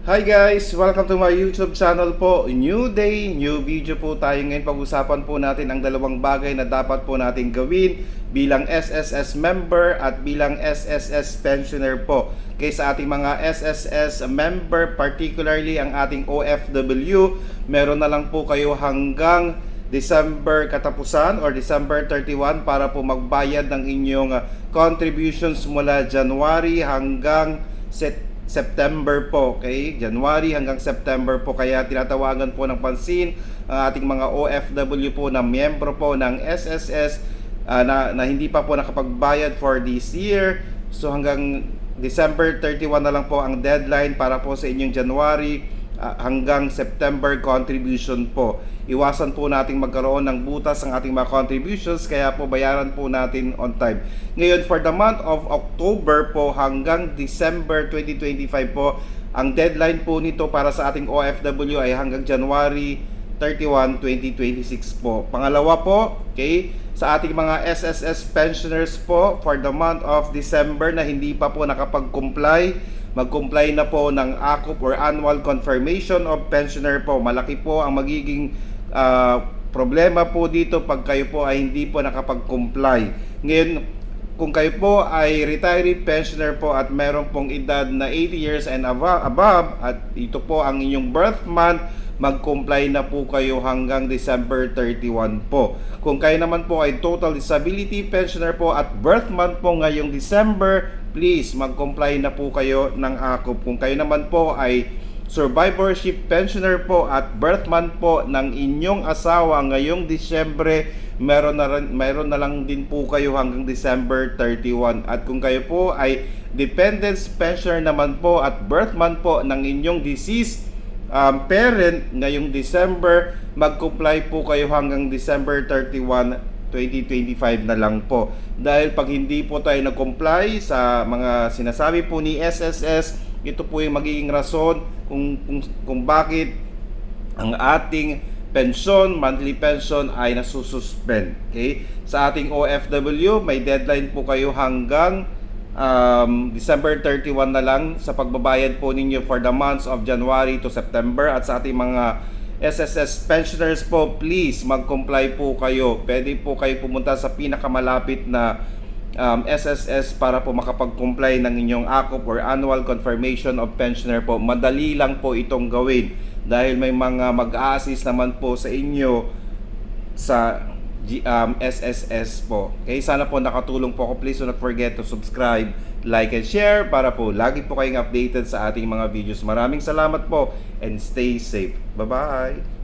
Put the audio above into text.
Hi guys! Welcome to my YouTube channel po. New day, new video po tayo ngayon. Pag-usapan po natin ang dalawang bagay na dapat po natin gawin bilang SSS member at bilang SSS pensioner po. Kaya sa ating mga SSS member, particularly ang ating OFW, meron na lang po kayo hanggang December katapusan or December 31 para po magbayad ng inyong contributions mula January hanggang September po, okay? January hanggang September po, kaya tinatawagan po ng pansin ang ating mga OFW po na miyembro po ng SSS na hindi pa po nakapagbayad for this year. So hanggang December 31 na lang po ang deadline para po sa inyong January hanggang September contribution po. Iwasan po nating magkaroon ng butas ang ating mga contributions, kaya po bayaran po natin on time. Ngayon, for the month of October po hanggang December 2025 po, ang deadline po nito para sa ating OFW ay hanggang January 31, 2026 po. Pangalawa po, okay, sa ating mga SSS pensioners po for the month of December na hindi pa po nakapag-comply, mag-comply na po ng ACOP or Annual Confirmation of Pensioner po. Malaki po ang magiging problema po dito pag kayo po ay hindi po nakapag-comply. Ngayon, kung kayo po ay retiree pensioner po at meron pong edad na 80 years and above at ito po ang inyong birth month, mag-comply na po kayo hanggang December 31 po. Kung kayo naman po ay total disability pensioner po at birth month po ngayong December, please mag-comply na po kayo ng ACOP. Kung kayo naman po ay survivorship pensioner po at birth month po ng inyong asawa ngayong Disyembre, meron na lang din po kayo hanggang December 31. At kung kayo po ay dependents pensioner naman po at birth month po ng inyong deceased parent ngayong December, mag-comply po kayo hanggang December 31, 2025 na lang po. Dahil pag hindi po tayo nag-comply sa mga sinasabi po ni SSS, ito po yung magiging rason kung bakit ang ating pension, monthly pension ay nasususpend. Okay? Sa ating OFW, may deadline po kayo hanggang December 31 na lang sa pagbabayad po ninyo for the months of January to September. At sa ating mga SSS pensioners po, please mag-comply po kayo. Pwede po kayo pumunta sa pinakamalapit na SSS para po makapag-comply ng inyong ACOP or Annual Confirmation of Pensioner po. Madali lang po itong gawin dahil may mga mag-a-assist naman po sa inyo sa SSS po. Okay, sana po nakatulong po ako. Please do not forget to subscribe, like and share para po lagi po kayong updated sa ating mga videos. Maraming salamat po and stay safe. Bye-bye!